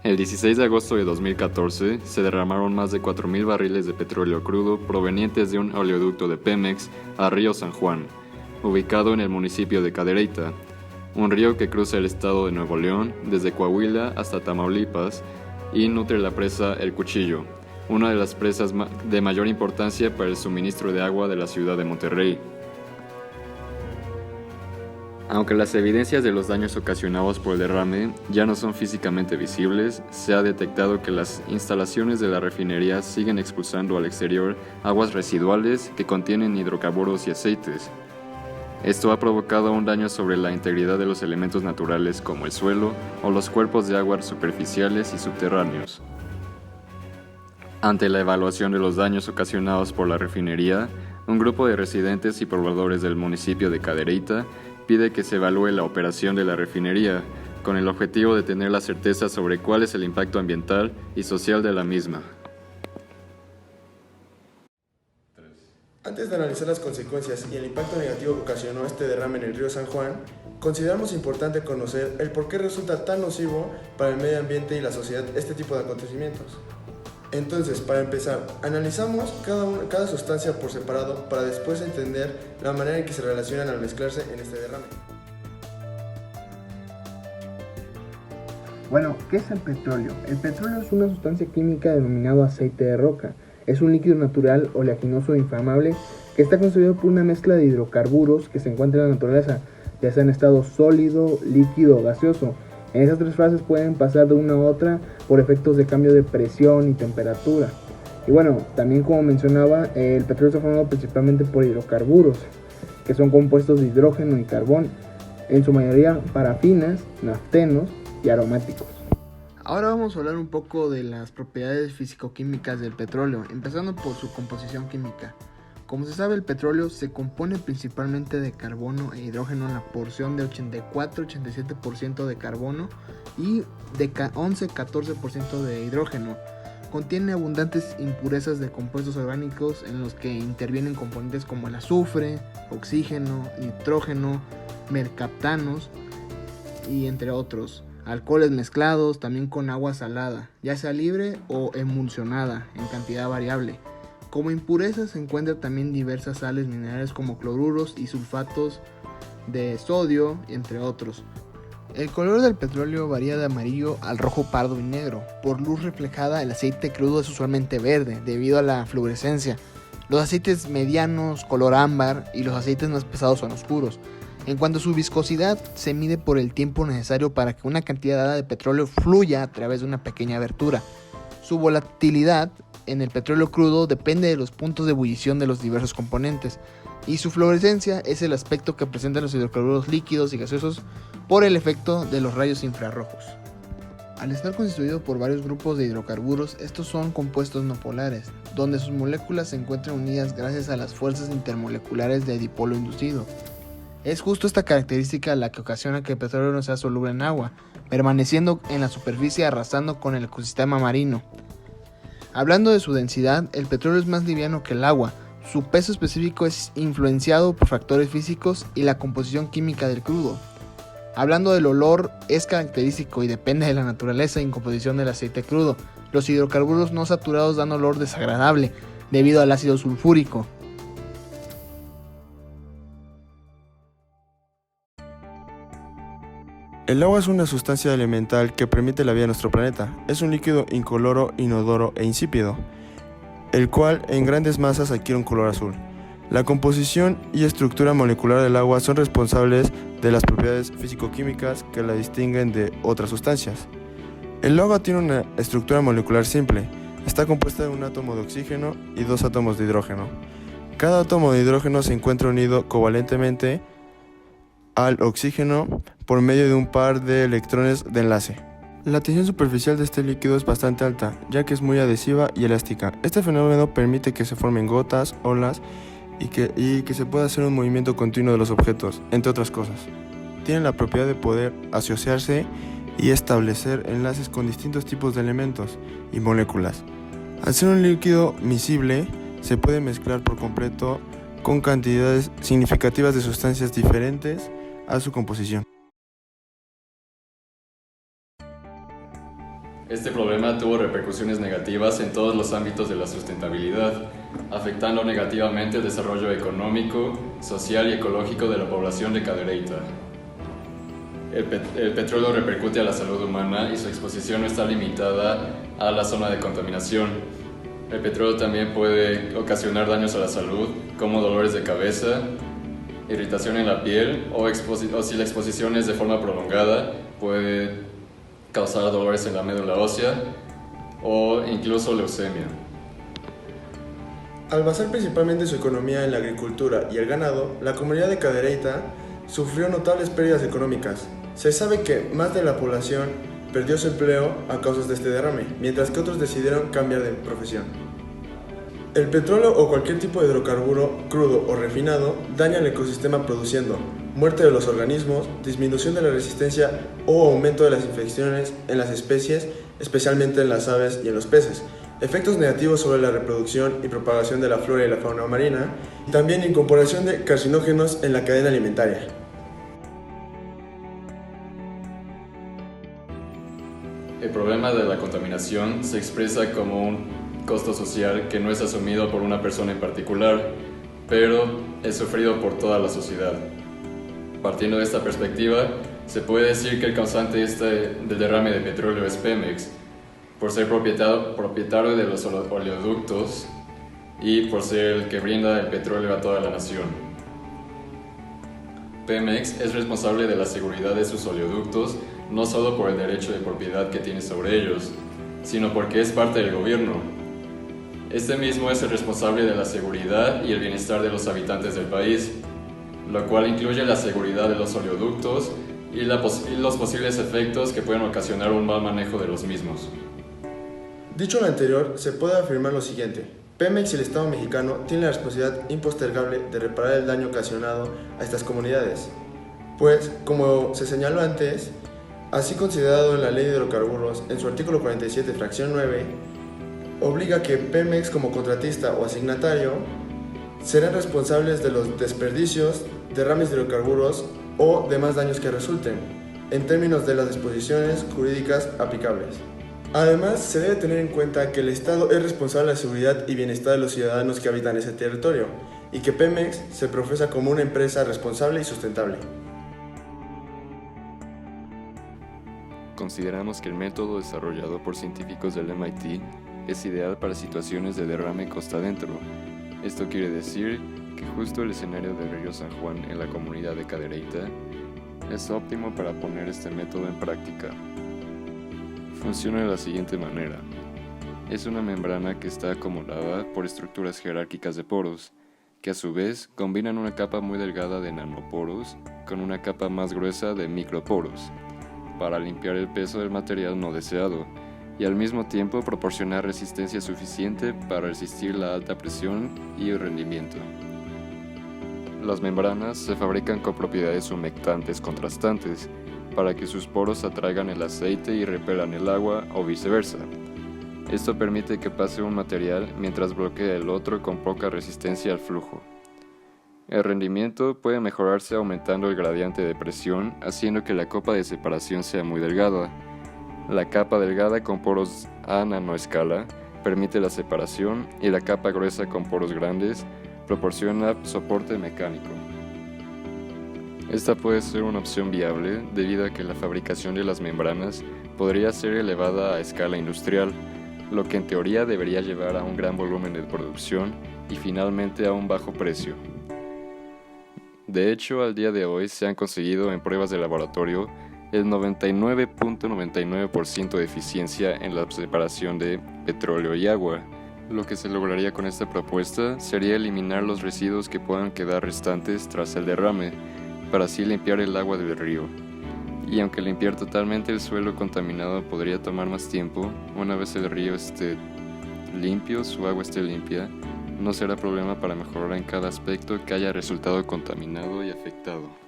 El 16 de agosto de 2014 se derramaron más de 4.000 barriles de petróleo crudo provenientes de un oleoducto de Pemex a Río San Juan, ubicado en el municipio de Cadereyta, un río que cruza el estado de Nuevo León desde Coahuila hasta Tamaulipas y nutre la presa El Cuchillo, una de las presas de mayor importancia para el suministro de agua de la ciudad de Monterrey. Aunque las evidencias de los daños ocasionados por el derrame ya no son físicamente visibles, se ha detectado que las instalaciones de la refinería siguen expulsando al exterior aguas residuales que contienen hidrocarburos y aceites. Esto ha provocado un daño sobre la integridad de los elementos naturales como el suelo o los cuerpos de agua superficiales y subterráneos. Ante la evaluación de los daños ocasionados por la refinería, un grupo de residentes y pobladores del municipio de Cadereyta pide que se evalúe la operación de la refinería, con el objetivo de tener la certeza sobre cuál es el impacto ambiental y social de la misma. Antes de analizar las consecuencias y el impacto negativo que ocasionó este derrame en el río San Juan, consideramos importante conocer el por qué resulta tan nocivo para el medio ambiente y la sociedad este tipo de acontecimientos. Entonces, para empezar, analizamos cada sustancia por separado para después entender la manera en que se relacionan al mezclarse en este derrame. Bueno, ¿qué es el petróleo? El petróleo es una sustancia química denominada aceite de roca. Es un líquido natural oleaginoso e inflamable que está constituido por una mezcla de hidrocarburos que se encuentra en la naturaleza, ya sea en estado sólido, líquido o gaseoso. En esas tres fases pueden pasar de una a otra por efectos de cambio de presión y temperatura. Y bueno, también como mencionaba, el petróleo está formado principalmente por hidrocarburos, que son compuestos de hidrógeno y carbón, en su mayoría parafinas, naftenos y aromáticos. Ahora vamos a hablar un poco de las propiedades físico-químicas del petróleo, empezando por su composición química. Como se sabe, el petróleo se compone principalmente de carbono e hidrógeno en la porción de 84-87% de carbono y de 11-14% de hidrógeno. Contiene abundantes impurezas de compuestos orgánicos en los que intervienen componentes como el azufre, oxígeno, nitrógeno, mercaptanos y entre otros. Alcoholes mezclados también con agua salada, ya sea libre o emulsionada en cantidad variable. Como impurezas se encuentran también diversas sales minerales como cloruros y sulfatos de sodio, entre otros. El color del petróleo varía de amarillo al rojo, pardo y negro. Por luz reflejada, el aceite crudo es usualmente verde debido a la fluorescencia. Los aceites medianos, color ámbar, y los aceites más pesados son oscuros. En cuanto a su viscosidad, se mide por el tiempo necesario para que una cantidad dada de petróleo fluya a través de una pequeña abertura. Su volatilidad en el petróleo crudo depende de los puntos de ebullición de los diversos componentes, y su fluorescencia es el aspecto que presentan los hidrocarburos líquidos y gaseosos por el efecto de los rayos infrarrojos. Al estar constituido por varios grupos de hidrocarburos, estos son compuestos no polares, donde sus moléculas se encuentran unidas gracias a las fuerzas intermoleculares de dipolo inducido. Es justo esta característica la que ocasiona que el petróleo no sea soluble en agua, permaneciendo en la superficie arrasando con el ecosistema marino. Hablando de su densidad, el petróleo es más liviano que el agua. Su peso específico es influenciado por factores físicos y la composición química del crudo. Hablando del olor, es característico y depende de la naturaleza y composición del aceite crudo. Los hidrocarburos no saturados dan olor desagradable debido al ácido sulfúrico. El agua es una sustancia elemental que permite la vida de nuestro planeta. Es un líquido incoloro, inodoro e insípido, el cual en grandes masas adquiere un color azul. La composición y estructura molecular del agua son responsables de las propiedades físico-químicas que la distinguen de otras sustancias. El agua tiene una estructura molecular simple. Está compuesta de un átomo de oxígeno y dos átomos de hidrógeno. Cada átomo de hidrógeno se encuentra unido covalentemente al oxígeno por medio de un par de electrones de enlace. La tensión superficial de este líquido es bastante alta, ya que es muy adhesiva y elástica. Este fenómeno permite que se formen gotas, olas y que se pueda hacer un movimiento continuo de los objetos, entre otras cosas. Tiene la propiedad de poder asociarse y establecer enlaces con distintos tipos de elementos y moléculas. Al ser un líquido miscible, se puede mezclar por completo con cantidades significativas de sustancias diferentes a su composición. Este problema tuvo repercusiones negativas en todos los ámbitos de la sustentabilidad, afectando negativamente el desarrollo económico, social y ecológico de la población de Cadereyta. El petróleo repercute a la salud humana y su exposición no está limitada a la zona de contaminación. El petróleo también puede ocasionar daños a la salud, como dolores de cabeza, irritación en la piel o si la exposición es de forma prolongada, puede causar dolores en la médula ósea o incluso leucemia. Al basar principalmente su economía en la agricultura y el ganado, la comunidad de Cadereyta sufrió notables pérdidas económicas. Se sabe que más de la población perdió su empleo a causa de este derrame, mientras que otros decidieron cambiar de profesión. El petróleo o cualquier tipo de hidrocarburo, crudo o refinado, daña el ecosistema produciendo muerte de los organismos, disminución de la resistencia o aumento de las infecciones en las especies, especialmente en las aves y en los peces, efectos negativos sobre la reproducción y propagación de la flora y la fauna marina, y también incorporación de carcinógenos en la cadena alimentaria. El problema de la contaminación se expresa como un costo social que no es asumido por una persona en particular, pero es sufrido por toda la sociedad. Partiendo de esta perspectiva, se puede decir que el causante del derrame de petróleo es Pemex, por ser propietario de los oleoductos y por ser el que brinda el petróleo a toda la nación. Pemex es responsable de la seguridad de sus oleoductos no solo por el derecho de propiedad que tiene sobre ellos, sino porque es parte del gobierno. Este mismo es el responsable de la seguridad y el bienestar de los habitantes del país, lo cual incluye la seguridad de los oleoductos y los posibles efectos que pueden ocasionar un mal manejo de los mismos. Dicho lo anterior, se puede afirmar lo siguiente: Pemex y el Estado mexicano tienen la responsabilidad impostergable de reparar el daño ocasionado a estas comunidades, pues, como se señaló antes, así considerado en la Ley de Hidrocarburos, en su artículo 47, fracción 9, obliga que Pemex como contratista o asignatario serán responsables de los desperdicios, derrames de hidrocarburos o demás daños que resulten, en términos de las disposiciones jurídicas aplicables. Además, se debe tener en cuenta que el Estado es responsable de la seguridad y bienestar de los ciudadanos que habitan ese territorio, y que Pemex se profesa como una empresa responsable y sustentable. Consideramos que el método desarrollado por científicos del MIT es ideal para situaciones de derrame costa adentro. Esto quiere decir que justo el escenario del río San Juan en la comunidad de Cadereyta es óptimo para poner este método en práctica. Funciona de la siguiente manera. Es una membrana que está acomodada por estructuras jerárquicas de poros, que a su vez combinan una capa muy delgada de nanoporos con una capa más gruesa de microporos, para limpiar el peso del material no deseado y al mismo tiempo proporcionar resistencia suficiente para resistir la alta presión y el rendimiento. Las membranas se fabrican con propiedades humectantes contrastantes para que sus poros atraigan el aceite y repelan el agua o viceversa. Esto permite que pase un material mientras bloquea el otro con poca resistencia al flujo. El rendimiento puede mejorarse aumentando el gradiente de presión, haciendo que la capa de separación sea muy delgada. La capa delgada con poros a nanoescala permite la separación y la capa gruesa con poros grandes proporciona soporte mecánico. Esta puede ser una opción viable debido a que la fabricación de las membranas podría ser elevada a escala industrial, lo que en teoría debería llevar a un gran volumen de producción y finalmente a un bajo precio. De hecho, al día de hoy se han conseguido en pruebas de laboratorio el 99.99% de eficiencia en la separación de petróleo y agua. Lo que se lograría con esta propuesta sería eliminar los residuos que puedan quedar restantes tras el derrame, para así limpiar el agua del río. Y aunque limpiar totalmente el suelo contaminado podría tomar más tiempo, una vez el río esté limpio, su agua esté limpia, no será problema para mejorar en cada aspecto que haya resultado contaminado y afectado.